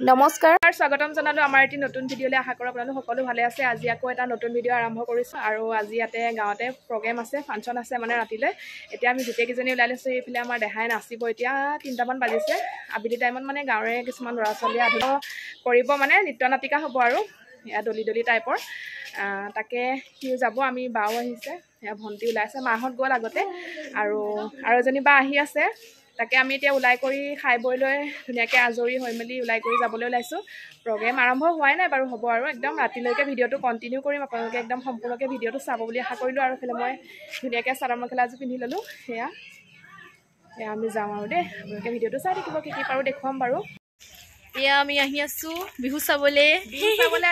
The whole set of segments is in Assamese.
নমস্কাৰ স্বাগতম জনালো আমাৰ এটি নতুন ভিডিঅ'লৈ আশা কৰোঁ আপোনালোক সকলো ভালে আছে। আজি আকৌ এটা নতুন ভিডিঅ' আৰম্ভ কৰিছোঁ আৰু আজি ইয়াতে গাঁৱতে প্ৰগ্ৰেম আছে, ফাংচন আছে মানে ৰাতিলৈ। এতিয়া আমি গোটেইকেইজনী ওলাই লৈছোঁ। এইফালে আমাৰ দেহাই নাচিব। এতিয়া 3টামান বাজিছে। আবেলি টাইমত মানে গাঁৱৰে কিছুমান ল'ৰা ছোৱালীয়ে আদিব কৰিব, মানে নৃত্য নাটিকা হ'ব আৰু এয়া দলি দলি টাইপৰ। তাকে সিও যাব, আমি বাও আহিছে, সেয়া ভণ্টি ওলাইছে, মাহঁত গ'ল আগতে আৰু এজনী বা আহি আছে। তাকে আমি এতিয়া ওলাই কৰি খাই বৈ লৈ ধুনীয়াকৈ আজৰি হৈ মেলি ওলাই কৰি যাবলৈ ওলাইছোঁ। প্ৰগ্ৰেম আৰম্ভ হোৱাই নাই বাৰু, হ'ব আৰু একদম ৰাতিলৈকে ভিডিঅ'টো কণ্টিনিউ কৰিম। আপোনালোকে একদম সম্পূৰ্ণকৈ ভিডিঅ'টো চাব বুলি আশা কৰিলোঁ। আৰু এইফালে মই ধুনীয়াকৈ চাদৰ মেখেলা এযোৰ পিন্ধি ল'লোঁ। সেয়া আমি যাওঁ আৰু দেই, আপোনালোকে ভিডিঅ'টো চাই থাকিব, কি পাৰোঁ দেখুৱাম বাৰু। এয়া আমি আহি আছোঁ বিহু চাবলৈ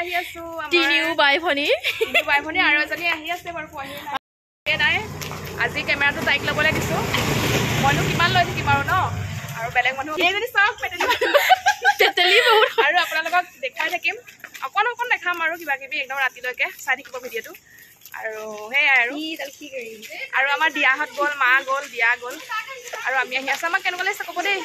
আহি আছোঁ। তিনিও বাই ভনী আৰু এজনী আহি আছে বাৰু, পোৱাহি নাই। আজি কেমেৰাটো তাইক ল'বলৈ দিছোঁ। মইনো কিমান লৈ থাকিম আৰু ন, আৰু বেলেগ মানুহ যদি চাওক তেতেলি বহুত, আৰু আপোনালোকক দেখাই থাকিম, অকণ দেখাম আৰু কিবা কিবি একদম ৰাতিলৈকে চাই থাকিব ভিডিঅ'টো। আৰু সেয়াই আৰু আমাৰ দিয়াহঁত গ'ল, মা গ'ল, দিয়া গ'ল, আৰু আমি আহি আছোঁ। আমাক কেনেকুৱা লাগিছে ক'ব দেই।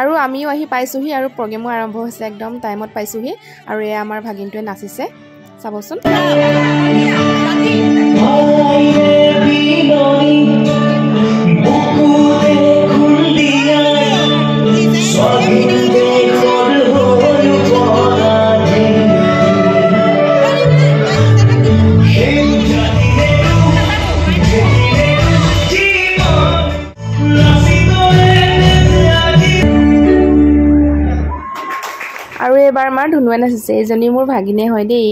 আৰু আমিও আহি পাইছোঁহি আৰু প্ৰগ্ৰেমো আৰম্ভ হৈছে, একদম টাইমত পাইছোঁহি। আৰু এয়া আমাৰ ভাগিনটোৱে নাচিছে, চাবচোন। আৰু এইবাৰ আমাৰ ধুনুৱে নাচিছে, এইজনী মোৰ ভাগিনে হয় দেই।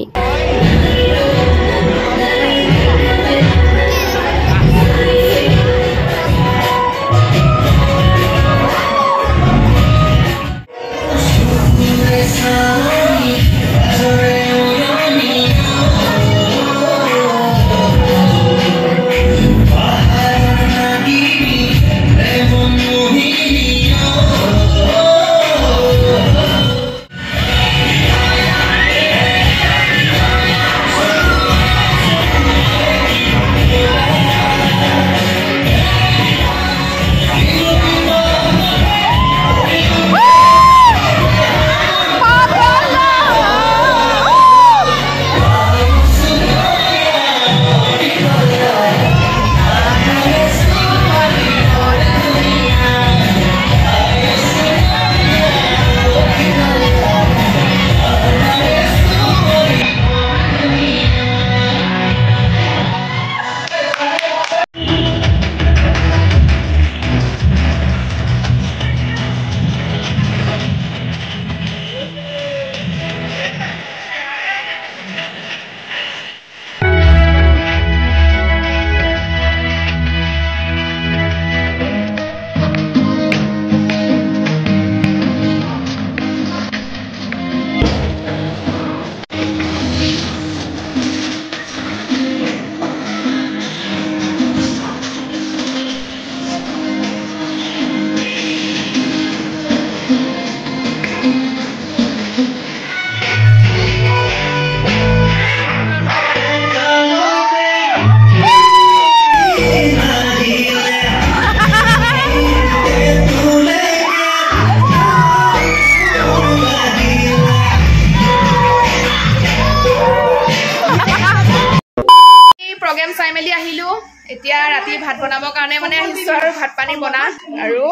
প্ৰগ্ৰেম চাই মেলি আহিলোঁ। এতিয়া ৰাতি ভাত বনাবৰ কাৰণে মানে আহিছোঁ আৰু ভাত পানী বনা। আৰু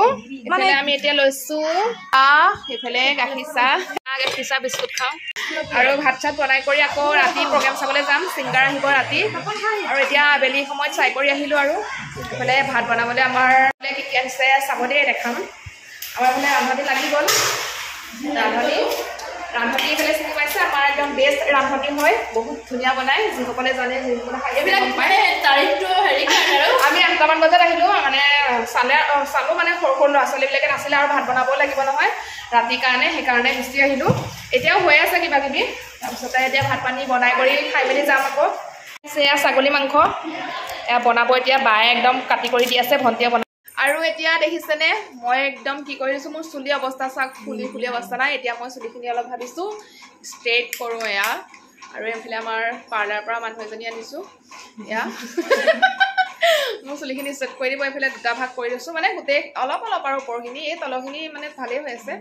এইফালে আমি এতিয়া লৈছোঁ এইফালে গাখীৰ চাহ বিস্কুট খাওঁ। আৰু ভাত চাত বনাই কৰি আকৌ ৰাতি প্ৰগ্ৰেম চাবলৈ যাম। ছিংগাৰ আহিব ৰাতি। আৰু এতিয়া আবেলি সময়ত চাই কৰি আহিলোঁ। আৰু এইফালে ভাত বনাবলৈ আমাৰ কি কি আছে চাব দেই, দেখাম। আমাৰ মানে ৰান্ধনি লাগি গ'ল। ৰান্ধনি এইফালে চিনি পাইছে, আমাৰ একদম বেষ্ট ৰান্ধনি হয়, বহুত ধুনীয়া বনায়। যিসকলে জানে, যিসকলে খাই তাৰিখটো আমি 8টামান বজাত আহিলোঁ। মানে চালোঁ মানে সৰু ল'ৰা ছোৱালীবিলাকে নাছিলে আৰু ভাত বনাবও লাগিব নহয় ৰাতিৰ কাৰণে, সেইকাৰণে গুচি আহিলোঁ। এতিয়াও হৈ আছে কিবা কিবি, তাৰপিছতে এতিয়া ভাত পানী বনাই কৰি খাই মেলি যাম। আকৌ এয়া ছাগলী মাংস এয়া বনাব, এতিয়া বায়ে একদম কাটি কৰি দি আছে, ভণ্টিয়ে বনাব। আৰু এতিয়া দেখিছেনে মই একদম কি কৰিছো মোৰ চুলি অৱস্থা চাক ফুলি অৱস্থা নাই এতিয়া মই চুলিখিনি অলপ ভাবিছো ষ্ট্ৰেট কৰো এয়া আৰু এফালে আমাৰ পাৰ্লাৰ পৰা মানুহ এজনী আনিছো এয়া মোৰ চুলিখিনি ষ্ট্ৰেট কৰি দিব এফালে দুটা ভাগ কৰি দিছো মানে গোটেই অলপ আৰু ওপৰখিনি এই তলখিনি মানে ভালেই হৈ আছে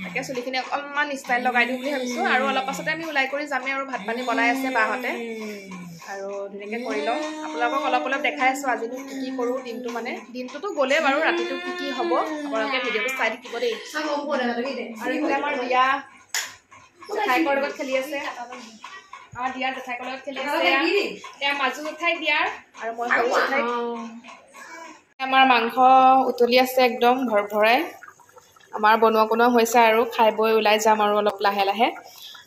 তাকে চুলিখিনি অকণমান ষ্টাইল লগাই দিওঁ বুলি ভাবিছো আৰু অলপ পাছতে আমি ওলাই কৰি যামেই আৰু ভাত পানী বনাই আছে বাহঁতে আৰু ধুনীয়াকৈ কৰি লওঁ আপোনালোকক অলপ দেখাই আছোঁ আজিনো কি কৰোঁ দিনটো মানে দিনটোতো গ'লেই বাৰু ৰাতিটো কি হ'ব আপোনালোকে ভিডিঅ'টো চাই থাকিব দেই আৰু এইফালে আমাৰ দিয়া জেঠাইকৰ লগত খেলি আছে আমাৰ দিয়াৰ জেঠাইকৰ লগত খেলি আছে এয়া মাজু জেঠাইক দিয়াৰ আৰু মই সৰু জেঠাইক আমাৰ মাংস উতলি আছে একদম ভৰাই আমাৰ বনোৱা হৈছে আৰু খাই বৈ ওলাই যাম আৰু অলপ লাহে লাহে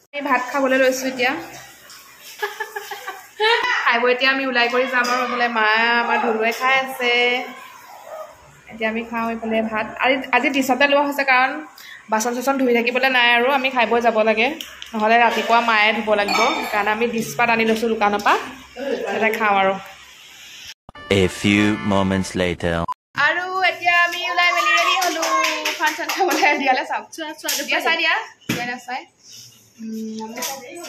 আমি ভাত খাবলৈ লৈছোঁ এতিয়া খাই বৈ এতিয়া আমি ওলাই কৰি যাম আৰু এইফালে মা আমাৰ ধুলুৱে খাই আছে এতিয়া আমি খাওঁ এইফালে ভাত আজি ডিছতে লোৱা হৈছে কাৰণ বাচন চাচন ধুই থাকিবলৈ নাই আৰু আমি খাই বৈ যাব লাগে নহ'লে ৰাতিপুৱা মায়ে ধুব লাগিব সেইকাৰণে আমি ডিছ পাত আনি লৈছোঁ দোকানৰ পৰা তেতিয়া খাওঁ আৰু A few moments later. আৰু এতিয়া আমি ওলাই মেলি ৰেডি হ'লোঁ ফাংচন খাবলৈ দিয়ালে চাওক দিয়া চাই দিয়া নাচাই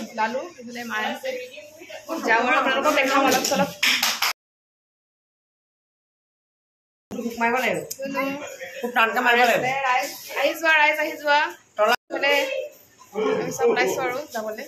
ওলালোঁ এইফালে মায়ে আছে যাওঁ আৰু আপোনালোকক দেখাম অলপ চলপ আহি যোৱা এইফালে আমি চব ওলাইছোঁ আৰু যাবলৈ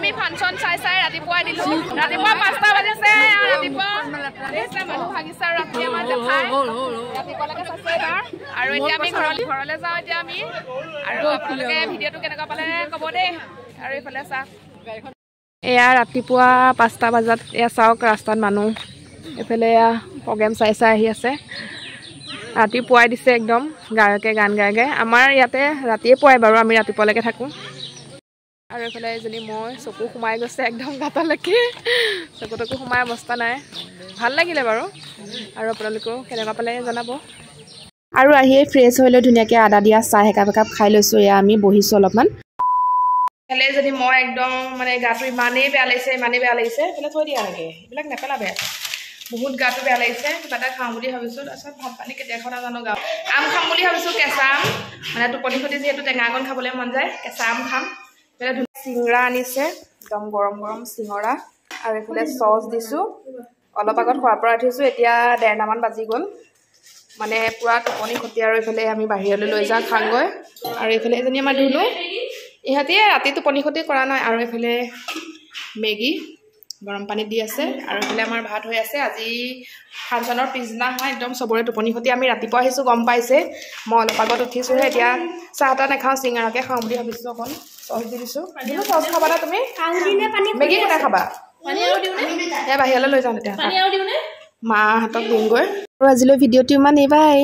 আমি ফাংচন চাই ৰাতিপুৱাই দিলো ৰাতিপুৱা 5টা বাজিছে ৰাতিপুৱা মানুহ ভাগিছে আৰু ৰাতি আমাৰ দেখাই ৰাতিপুৱালৈকে চাইছে এবাৰ আৰু এতিয়া আমি ঘৰলৈ যাওঁ এতিয়া আমি আৰু আপোনালোকে ভিডিঅ'টো কেনেকুৱা পালে ক'ব দেই আৰু এইফালে চাওক এয়া ৰাতিপুৱা 5টা বজাত এয়া চাওক ৰাস্তাত মানুহ এইফালে এয়া প্ৰগ্ৰেম চাই আহি আছে ৰাতিপুৱাই দিছে একদম গায়কে গান গাই আমাৰ ইয়াতে ৰাতিয়ে পুৱাই বাৰু আমি ৰাতিপুৱালৈকে থাকোঁ আৰু এইফালে এজনী মই চকু সোমাই গৈছে একদম গাঁতলৈকে চকুতকু সোমাই অৱস্থা নাই ভাল লাগিলে বাৰু আৰু আপোনালোকেও কেনেকুৱা পালে জনাব আৰু আহিয়ে ফ্ৰেছ হৈ লৈ ধুনীয়াকৈ আদা দিয়া চাহ একাপ খাই লৈছোঁ এয়া আমি বহিছোঁ অলপমান এইফালে যদি মই একদম মানে গাটো ইমানেই বেয়া লাগিছে এইফালে থৈ দিয়া নেকি এইবিলাক নেপেলাবে বহুত গাটো বেয়া লাগিছে কিবা এটা খাওঁ বুলি ভাবিছোঁ তাৰপিছত ভাত পানী কেতিয়া খাওঁ নাজানো গাওঁ আম খাম বুলি ভাবিছোঁ কেঁচা আম মানে টোপনি খতি যিহেতু টেঙা অকণ খাবলৈ মন যায় কেঁচা আম খাম এইফালে ধুনীয়া চিঙৰা আনিছে একদম গৰম চিঙৰা আৰু এইফালে চচ দিছোঁ অলপ আগত খোৱাৰ পৰা উঠিছোঁ এতিয়া 1:30মান বাজি গ'ল মানে পূৰা টোপনি খতি আৰু এইফালে আমি বাহিৰলৈ লৈ যাওঁ খাওঁগৈ আৰু এইফালে এজনী আমাৰ ধুলো ইহঁতে ৰাতি টোপনি খতি কৰা নাই আৰু এইফালে মেগী গৰম পানীত দি আছে আৰু এইফালে আমাৰ ভাত হৈ আছে আজি ফাংচনৰ পিছদিনা হয় একদম চবৰে টোপনি খতি আমি ৰাতিপুৱা আহিছোঁ গম পাইছে মই অলপ আগত উঠিছোঁহে এতিয়া চাহ তাহ নাখাওঁ চিঙৰাকে খাওঁ বুলি ভাবিছোঁ অকণ চচ দি দিছোঁ চচ খাবা না তুমি মেগী কোনে খাবা বাহিৰলৈ লৈ যাওঁ তেতিয়া মাহঁতক দিমগৈ আৰু আজিলৈ ভিডিঅ'টো ইমান এইবাই